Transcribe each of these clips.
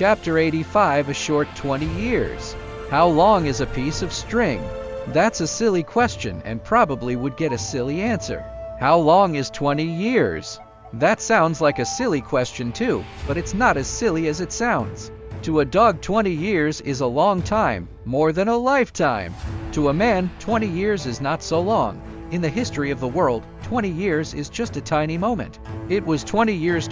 Chapter 85, a short 20 years. How long is a piece of string? That's a silly question and probably would get a silly answer. How long is 20 years? That sounds like a silly question too, but it's not as silly as it sounds. To a dog, 20 years is a long time, more than a lifetime. To a man, 20 years is not so long. In the history of the world, 20 years is just a tiny moment. It was 20 years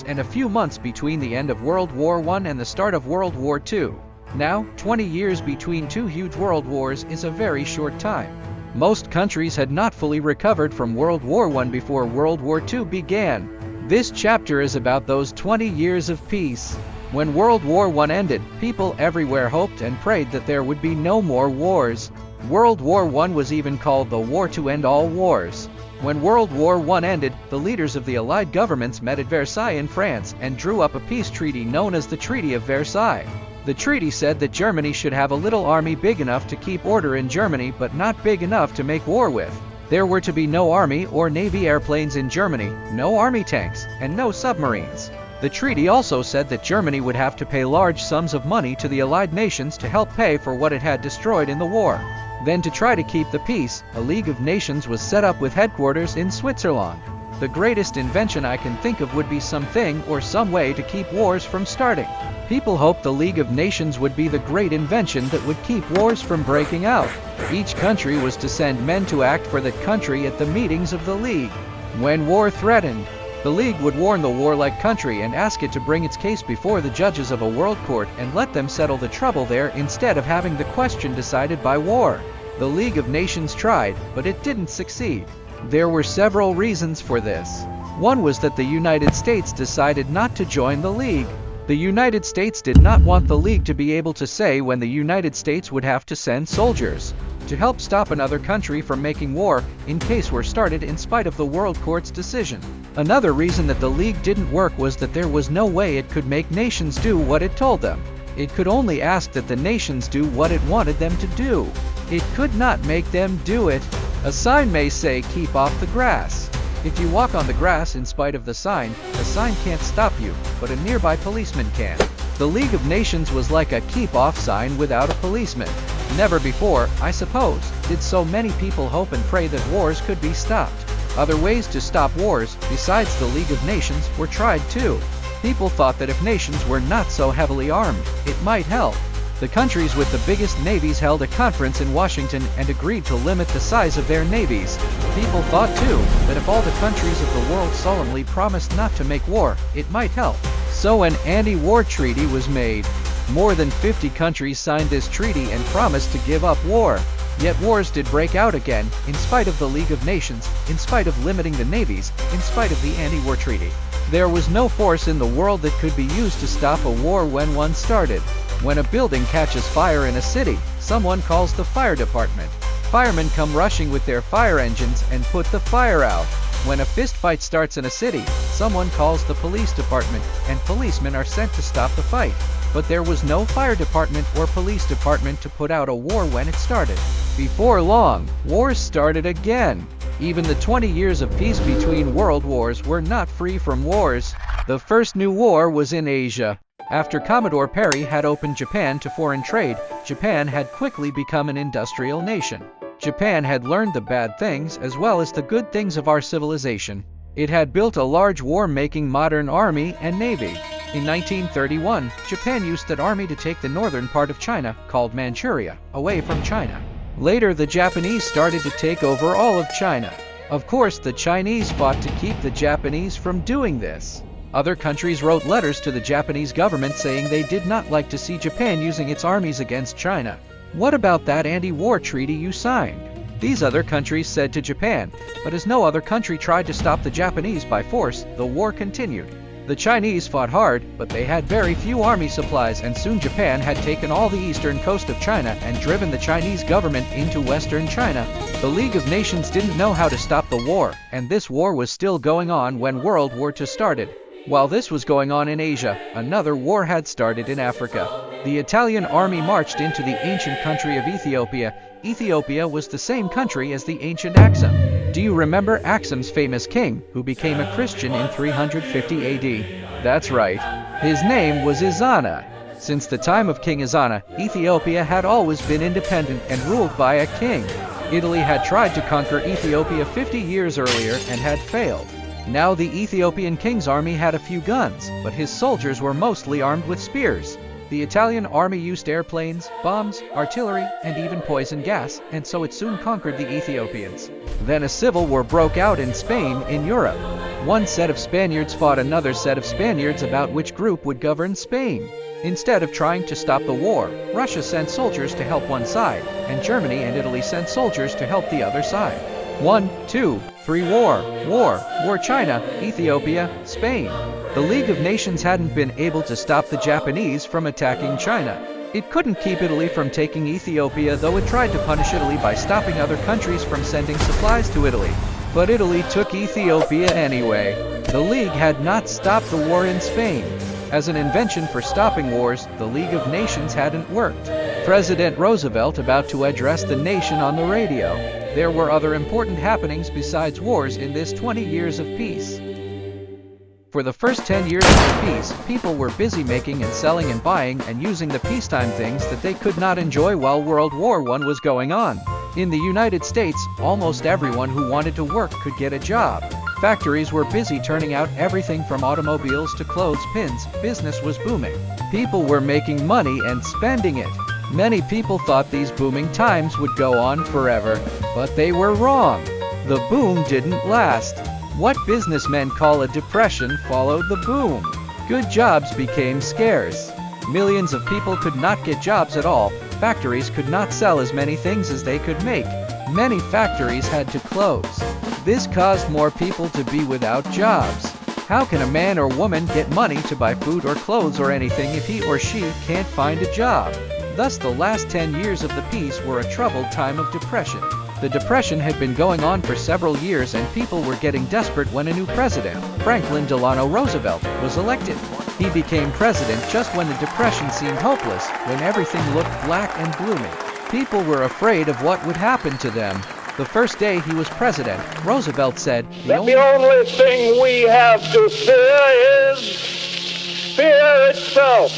and a few months between the end of World War I and the start of World War II. Now, 20 years between two huge world wars is a very short time. Most countries had not fully recovered from World War I before World War II began. This chapter is about those 20 years of peace. When World War I ended, people everywhere hoped and prayed that there would be no more wars. World War I was even called the war to end all wars. When World War I ended, the leaders of the Allied governments met at Versailles in France and drew up a peace treaty known as the Treaty of Versailles. The treaty said that Germany should have a little army big enough to keep order in Germany but not big enough to make war with. There were to be no army or navy airplanes in Germany, no army tanks, and no submarines. The treaty also said that Germany would have to pay large sums of money to the Allied nations to help pay for what it had destroyed in the war. Then, to try to keep the peace, a League of Nations was set up with headquarters in Switzerland. The greatest invention I can think of would be something or some way to keep wars from starting. People hoped the League of Nations would be the great invention that would keep wars from breaking out. Each country was to send men to act for that country at the meetings of the League. When war threatened, the League would warn the warlike country and ask it to bring its case before the judges of a world court and let them settle the trouble there instead of having the question decided by war. The League of Nations tried, but it didn't succeed. There were several reasons for this. One was that the United States decided not to join the League. The United States did not want the League to be able to say when the United States would have to send soldiers to help stop another country from making war in case war started in spite of the World Court's decision. Another reason that the League didn't work was that there was no way it could make nations do what it told them. It could only ask that the nations do what it wanted them to do. It could not make them do it. A sign may say, "Keep off the grass." If you walk on the grass in spite of the sign can't stop you, but a nearby policeman can. The League of Nations was like a keep-off sign without a policeman. Never before, I suppose, did so many people hope and pray that wars could be stopped. Other ways to stop wars, besides the League of Nations, were tried too. People thought that if nations were not so heavily armed, it might help. The countries with the biggest navies held a conference in Washington and agreed to limit the size of their navies. People thought too that if all the countries of the world solemnly promised not to make war, it might help. So an anti-war treaty was made. More than 50 countries signed this treaty and promised to give up war. Yet wars did break out again, in spite of the League of Nations, in spite of limiting the navies, in spite of the anti-war treaty. There was no force in the world that could be used to stop a war when one started. When a building catches fire in a city, someone calls the fire department. Firemen come rushing with their fire engines and put the fire out. When a fist fight starts in a city, someone calls the police department, and policemen are sent to stop the fight. But there was no fire department or police department to put out a war when it started. Before long, wars started again. Even the 20 years of peace between world wars were not free from wars. The first new war was in Asia. After Commodore Perry had opened Japan to foreign trade, Japan had quickly become an industrial nation. Japan had learned the bad things as well as the good things of our civilization. It had built a large war-making modern army and navy. In 1931, Japan used that army to take the northern part of China, called Manchuria, away from China. Later, the Japanese started to take over all of China. Of course, the Chinese fought to keep the Japanese from doing this. Other countries wrote letters to the Japanese government saying they did not like to see Japan using its armies against China. What about that anti-war treaty you signed? These other countries said to Japan, but as no other country tried to stop the Japanese by force, the war continued. The Chinese fought hard, but they had very few army supplies, and soon Japan had taken all the eastern coast of China and driven the Chinese government into western China. The League of Nations didn't know how to stop the war, and this war was still going on when World War II started. While this was going on in Asia, another war had started in Africa. The Italian army marched into the ancient country of Ethiopia. Ethiopia was the same country as the ancient Axum. Do you remember Axum's famous king, who became a Christian in 350 AD? That's right. His name was Izana. Since the time of King Izana, Ethiopia had always been independent and ruled by a king. Italy had tried to conquer Ethiopia 50 years earlier and had failed. Now the Ethiopian king's army had a few guns, but his soldiers were mostly armed with spears. The Italian army used airplanes, bombs, artillery, and even poison gas, and so it soon conquered the Ethiopians. Then a civil war broke out in Spain in Europe. One set of Spaniards fought another set of Spaniards about which group would govern Spain. Instead of trying to stop the war, Russia sent soldiers to help one side, and Germany and Italy sent soldiers to help the other side. 1, 2, 3 war China, Ethiopia, Spain. The League of Nations hadn't been able to stop the Japanese from attacking China. It couldn't keep Italy from taking Ethiopia, though it tried to punish Italy by stopping other countries from sending supplies to Italy. But Italy took Ethiopia anyway. The League had not stopped the war in Spain. As an invention for stopping wars, the League of Nations hadn't worked. President Roosevelt about to address the nation on the radio. There were other important happenings besides wars in this 20 years of peace. For the first 10 years of the peace, people were busy making and selling and buying and using the peacetime things that they could not enjoy while World War I was going on. In the United States, almost everyone who wanted to work could get a job. Factories were busy turning out everything from automobiles to clothespins. Business was booming. People were making money and spending it. Many people thought these booming times would go on forever, but they were wrong. The boom didn't last. What businessmen call a depression followed the boom. Good jobs became scarce. Millions of people could not get jobs at all. Factories could not sell as many things as they could make. Many factories had to close. This caused more people to be without jobs. How can a man or woman get money to buy food or clothes or anything if he or she can't find a job? Thus, the last 10 years of the peace were a troubled time of depression. The Depression had been going on for several years and people were getting desperate when a new president, Franklin Delano Roosevelt, was elected. He became president just when the Depression seemed hopeless, when everything looked black and gloomy. People were afraid of what would happen to them. The first day he was president, Roosevelt said, "The only thing we have to fear is fear itself."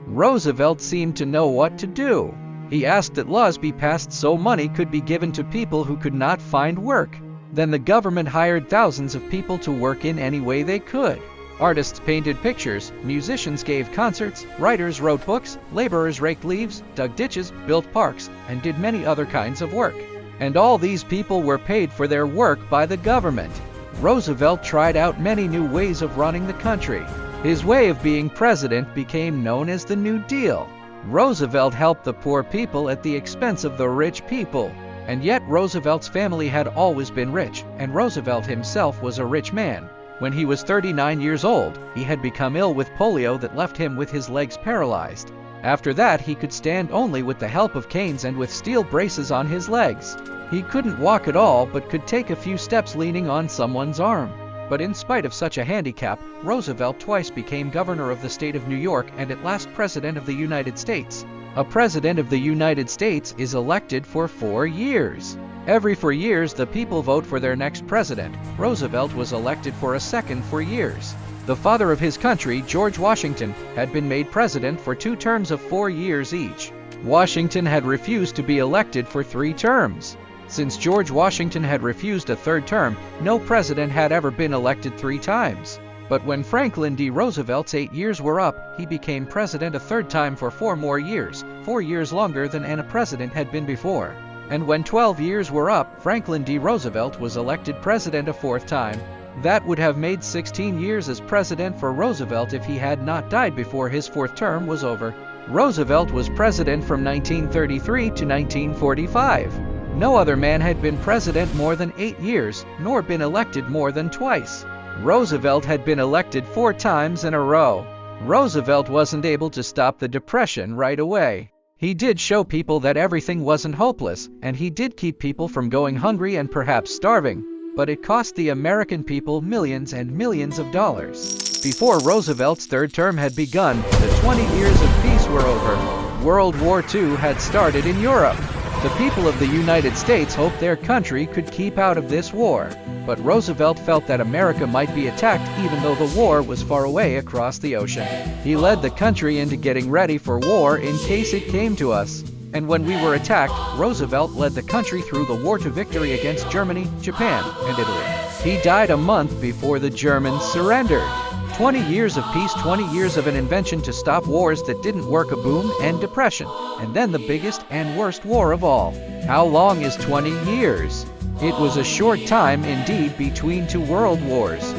Roosevelt seemed to know what to do. He asked that laws be passed so money could be given to people who could not find work. Then the government hired thousands of people to work in any way they could. Artists painted pictures, musicians gave concerts, writers wrote books, laborers raked leaves, dug ditches, built parks, and did many other kinds of work. And all these people were paid for their work by the government. Roosevelt tried out many new ways of running the country. His way of being president became known as the New Deal. Roosevelt helped the poor people at the expense of the rich people. And yet Roosevelt's family had always been rich, and Roosevelt himself was a rich man. When he was 39 years old, he had become ill with polio that left him with his legs paralyzed. After that, he could stand only with the help of canes and with steel braces on his legs. He couldn't walk at all, but could take a few steps leaning on someone's arm. But in spite of such a handicap, Roosevelt twice became governor of the state of New York and at last president of the United States. A president of the United States is elected for 4 years. Every 4 years, the people vote for their next president. Roosevelt was elected for a second 4 years. The father of his country, George Washington, had been made president for 2 terms of 4 years each. Washington had refused to be elected for 3 terms. Since George Washington had refused a 3rd term, no president had ever been elected 3 times. But when Franklin D. Roosevelt's 8 years were up, he became president a 3rd time for 4 more years, 4 years longer than any president had been before. And when 12 years were up, Franklin D. Roosevelt was elected president a 4th time. That would have made 16 years as president for Roosevelt if he had not died before his 4th term was over. Roosevelt was president from 1933 to 1945. No other man had been president more than 8 years, nor been elected more than twice. Roosevelt had been elected 4 times in a row. Roosevelt wasn't able to stop the Depression right away. He did show people that everything wasn't hopeless, and he did keep people from going hungry and perhaps starving, but it cost the American people millions and millions of dollars. Before Roosevelt's 3rd term had begun, the 20 years of peace were over. World War II had started in Europe. The people of the United States hoped their country could keep out of this war, but Roosevelt felt that America might be attacked even though the war was far away across the ocean. He led the country into getting ready for war in case it came to us. And when we were attacked, Roosevelt led the country through the war to victory against Germany, Japan, and Italy. He died a month before the Germans surrendered. 20 years of peace, 20 years of an invention to stop wars that didn't work, a boom and depression, and then the biggest and worst war of all. How long is 20 years? It was a short time indeed between two world wars.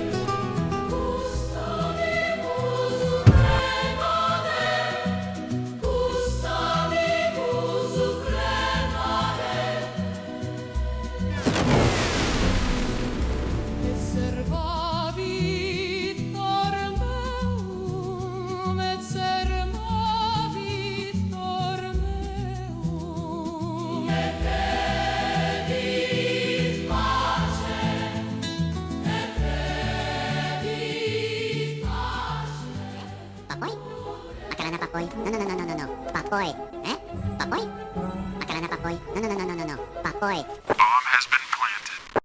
Papoy? No. Papoy. Eh? Papoy? Akala na papoy? No. Papoy.